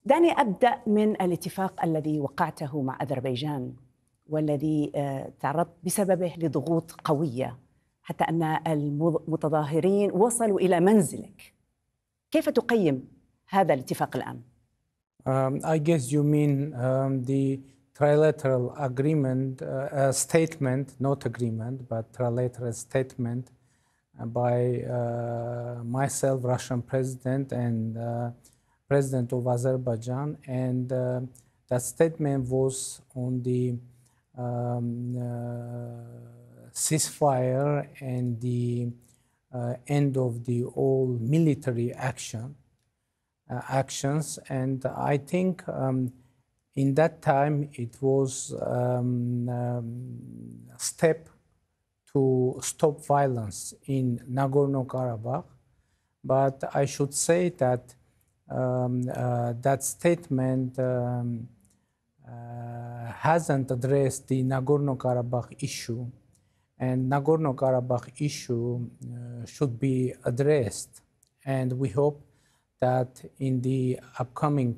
دعني أبدأ من الاتفاق الذي وقعته مع أذربيجان والذي تعرضت بسببه لضغوط قوية حتى أن المتظاهرين وصلوا إلى منزلك. كيف تقيم هذا الاتفاق الآن؟ I guess you mean the trilateral agreement, statement, not agreement, but trilateral statement by myself, Russian president, and president of Azerbaijan. And that statement was on the ceasefire and the end of the all military actions. And I think in that time it was a step to stop violence in Nagorno-Karabakh. But I should say that that statement hasn't addressed the Nagorno-Karabakh issue, and Nagorno-Karabakh issue should be addressed. And we hope that in the upcoming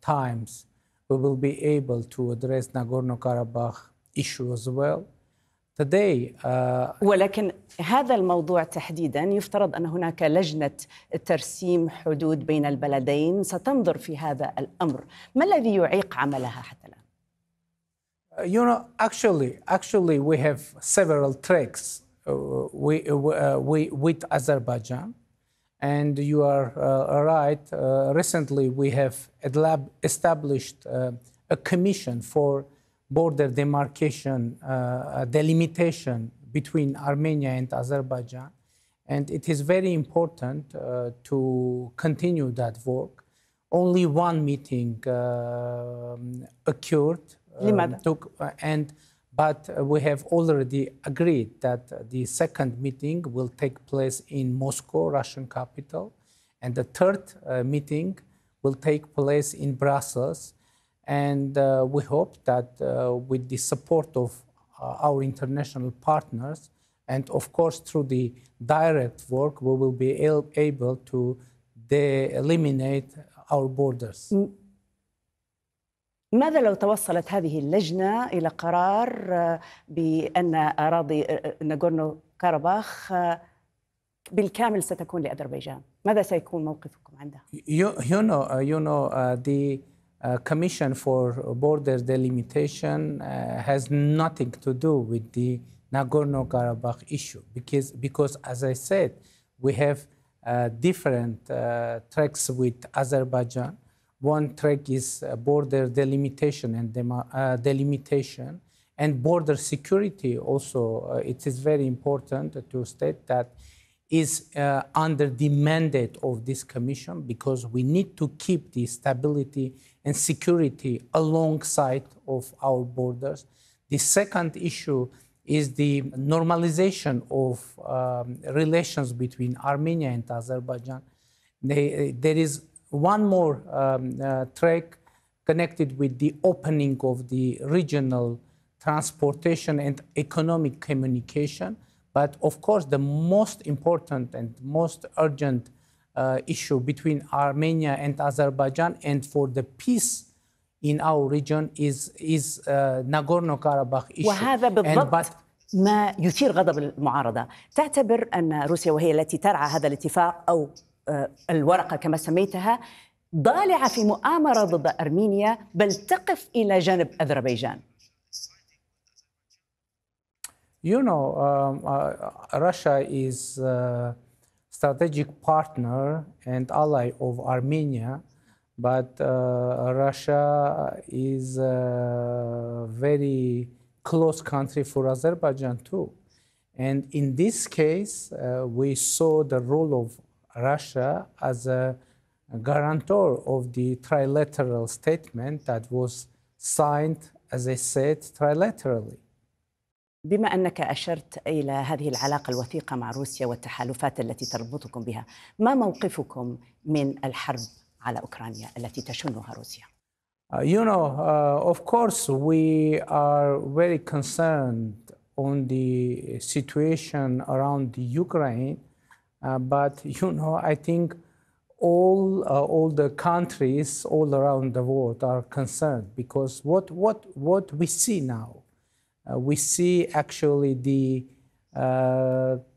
times we will be able to address Nagorno-Karabakh issue as well. Today, ولكن هذا الموضوع تحديداً يفترض أن هناك لجنة ترسيم حدود بين البلدين ستنظر في هذا الأمر. ما الذي يعيق عملها حتى الآن؟ You know, actually, we have several tracks with Azerbaijan, and you are right. Recently, we have established a commission for border demarcation, delimitation between Armenia and Azerbaijan, and it is very important to continue that work. Only one meeting occurred. But we have already agreed that the second meeting will take place in Moscow, Russian capital, and the third meeting will take place in Brussels. And we hope that with the support of our international partners, and of course through the direct work, we will be able to eliminate our borders. ماذا لو توصلت هذه اللجنة إلى قرار بأن أراضي ناغورنو كاراباخ بالكامل ستكون لأذربيجان؟ ماذا سيكون موقفكم عندها؟ You know, the Commission for Border Delimitation has nothing to do with the Nagorno-Karabakh issue because, as I said, we have different tracks with Azerbaijan. One track is border delimitation and border security. Also, it is very important to state that is under the mandate of this commission because we need to keep the stability and security alongside of our borders. The second issue is the normalization of relations between Armenia and Azerbaijan. There is one more track connected with the opening of the regional transportation and economic communication. But of course, the most important and most urgent issue between Armenia and Azerbaijan and for the peace in our region is Nagorno-Karabakh issue. وهذا بالضبط ما يثير غضب المعارضة. تعتبر أن روسيا وهي التي ترعى هذا الاتفاق أو الورقة كما سميتها ضالعة في مؤامرة ضد أرمينيا بل تقف إلى جانب أذربيجان؟ You know, Russia is a strategic partner and ally of Armenia, but Russia is a very close country for Azerbaijan too. And in this case, we saw the role of Russia as a guarantor of the trilateral statement that was signed, as I said, trilaterally. بما أنك أشرت إلى هذه العلاقة الوثيقة مع روسيا والتحالفات التي تربطكم بها، ما موقفكم من الحرب على أوكرانيا التي تشنها روسيا؟ You know, of course, we are very concerned on the situation around the Ukraine, but you know, I think all the countries all around the world are concerned, because what we see now, we see actually the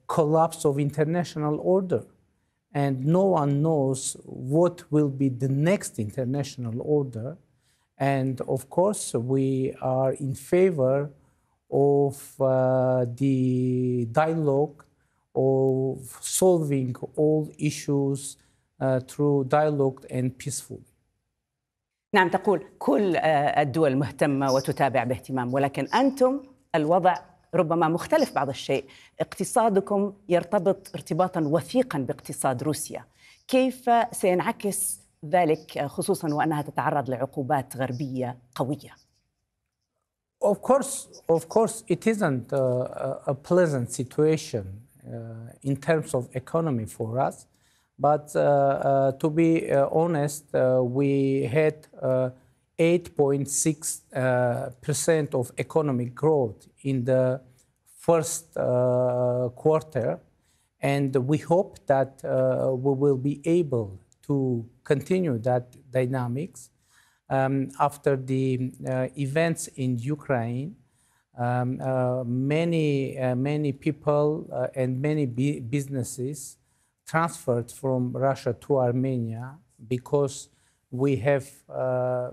collapse of international order, and no one knows what will be the next international order. And of course, we are in favor of the dialogue, of solving all issues through dialogue and peacefully. نعم، تقول كل الدول مهتمة وتتابع باهتمام، ولكن أنتم الوضع ربما مختلف بعض الشيء. اقتصادكم يرتبط ارتباطا وثيقا باقتصاد روسيا. كيف سينعكس ذلك، خصوصا وأنها تتعرض لعقوبات غربية قوية؟ Of course, it isn't a pleasant situation in terms of economy for us. But to be honest, we had 8.6% of economic growth in the first quarter, and we hope that we will be able to continue that dynamics after the events in Ukraine. Many people and many businesses transferred from Russia to Armenia because we have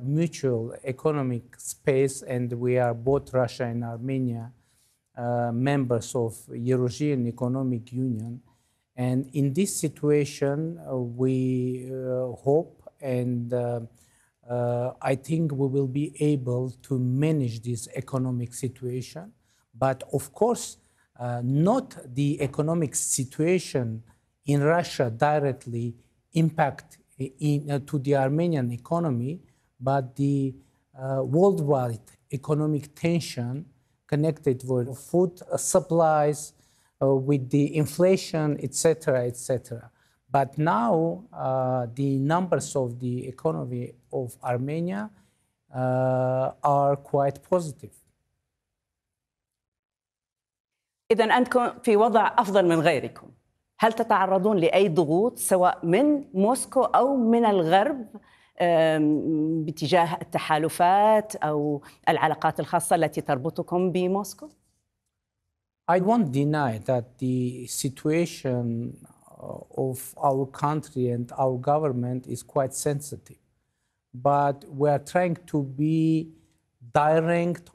mutual economic space, and we are both Russia and Armenia members of European Economic Union. And in this situation, we hope and I think we will be able to manage this economic situation. But of course, not the economic situation in Russia directly impact to the Armenian economy, but the worldwide economic tension connected with food supplies, with the inflation, etc., etc. But now the numbers of the economy of Armenia are quite positive. إذا أنتم في وضع أفضل من غيركم. هل تتعرضون لأي ضغوط سواء من موسكو أو من الغرب باتجاه التحالفات أو العلاقات الخاصة التي تربطكم بموسكو؟ I won't deny that the situation of our country and our government is quite sensitive. But we are trying to be direct,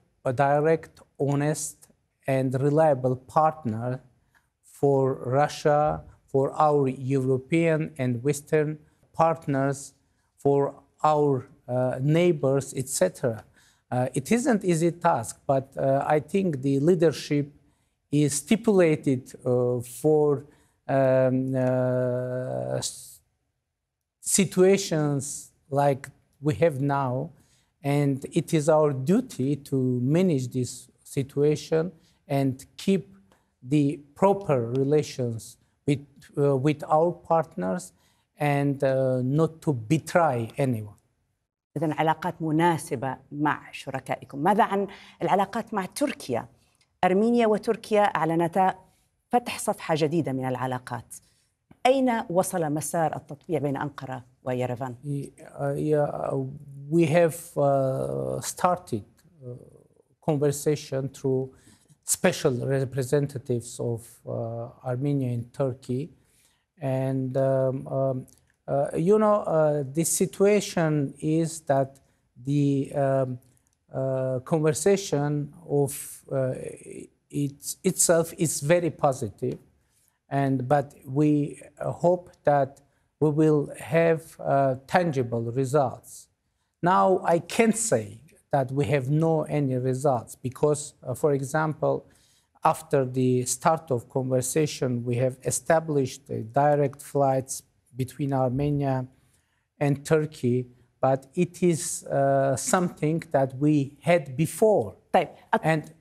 honest, and reliable partner for Russia, for our European and Western partners, for our neighbors, etc. It isn't an easy task, but I think the leadership is stipulated for situations like we have now, and it is our duty to manage this situation and keep the proper relations with our partners and not to betray anyone. إذن علاقات مناسبة مع شركائكم. ماذا عن العلاقات مع تركيا؟ أرمينيا وتركيا أعلنتا فتح صفحة جديدة من العلاقات. أين وصل مسار التطبيع بين أنقرة ويرفان؟ We have started conversation through special representatives of Armenia and Turkey. And, the situation is that the conversation of itself is very positive. But we hope that we will have tangible results. Now, I can't say that we have any results because, for example, after the start of conversation, we have established direct flights between Armenia and Turkey, but it is something that we had before. And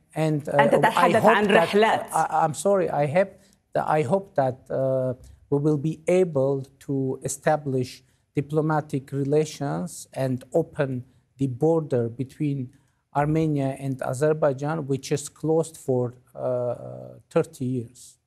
I'm sorry, I hope that we will be able to establish diplomatic relations and open the border between Armenia and Azerbaijan, which is closed for 30 years.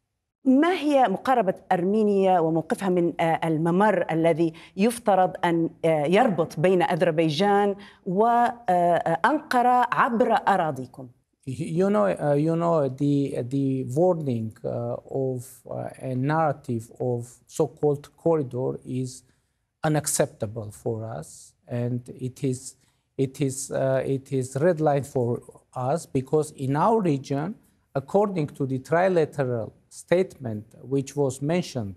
ما هي مقاربة أرمينيا وموقفها من الممر الذي يفترض أن يربط بين أذربيجان وأنقرة عبر أراضيكم؟ You know the warning of a narrative of so-called corridor is unacceptable for us, and it is red line for us, because in our region, according to the trilateral statement which was mentioned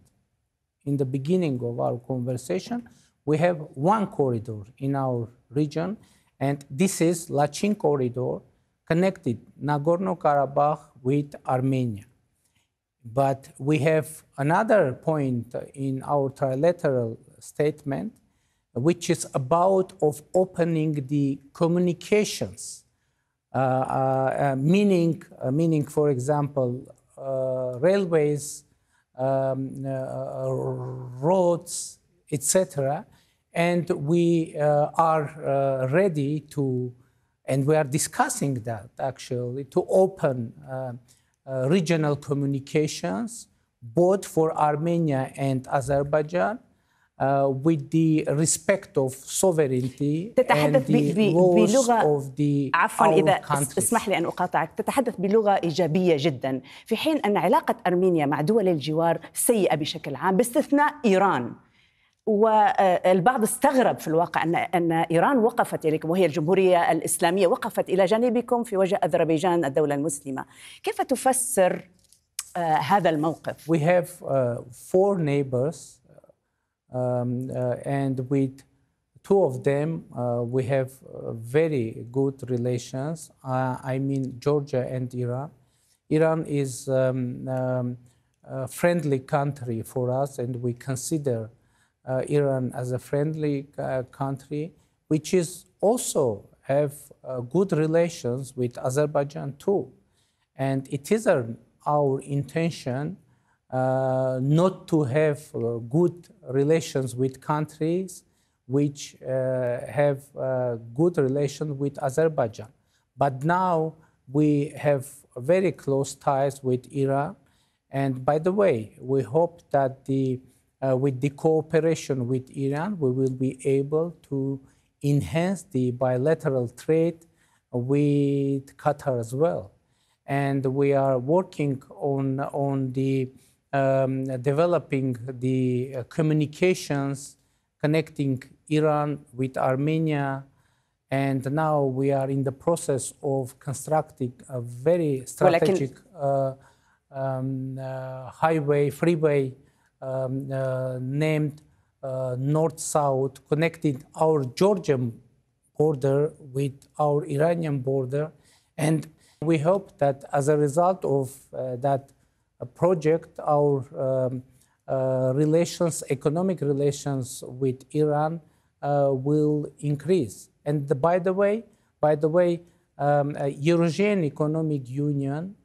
in the beginning of our conversation, we have one corridor in our region, and this is Lachin corridor, connected Nagorno-Karabakh with Armenia. But we have another point in our trilateral statement, which is about of opening the communications, meaning, for example, railways, roads, etc. And we are ready to, and we are discussing that actually, to open regional communications, both for Armenia and Azerbaijan, with the respect of sovereignty and the laws of the عفوا إذا اسمح لي أن أقاطعك. تتحدث بلغة إيجابية جدا، في حين أن علاقة أرمينيا مع دول الجوار سيئة بشكل عام باستثناء إيران. والبعض استغرب في الواقع أن إيران وقفت إليكم، وهي الجمهورية الإسلامية وقفت إلى جانبكم في وجه أذربيجان الدولة المسلمة. كيف تفسر هذا الموقف؟ We have 4 neighbors, and with 2 of them we have very good relations. I mean Georgia and Iran. Iran is a friendly country for us, and we consider Iran as a friendly country, which is also have good relations with Azerbaijan too. And it is our intention not to have good relations with countries which have good relations with Azerbaijan. But now we have very close ties with Iran. And by the way, we hope that with the cooperation with Iran, we will be able to enhance the bilateral trade with Qatar as well. And we are working on the developing the communications connecting Iran with Armenia. And now we are in the process of constructing a very strategic freeway named North-South, connecting our Georgian border with our Iranian border. And we hope that as a result of that project, our economic relations with Iran will increase. And by the way, Eurasian Economic Union,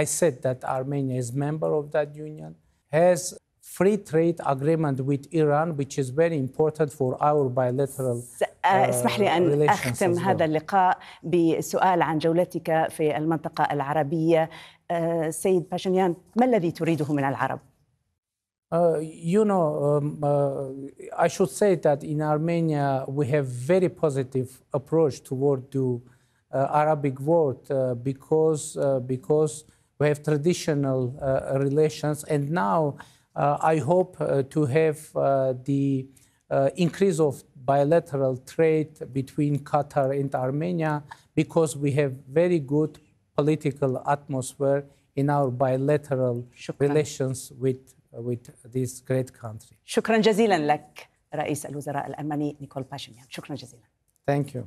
I said that Armenia is member of that union, has free trade agreement with Iran, which is very important for our bilateral اسمح لي أن أختم هذا اللقاء بسؤال عن جولتك في المنطقة العربية. سيد باشنيان، ما الذي تريده من العرب؟ I should say that in Armenia we have very positive approach toward the Arabic world because we have traditional relations, and now I hope to have the increase of bilateral trade between Qatar and Armenia, because we have very good political atmosphere in our bilateral relations with this great country. شكرا جزيلا لك رئيس الوزراء الألماني نيكول باشينيان. شكرا جزيلا. Thank you.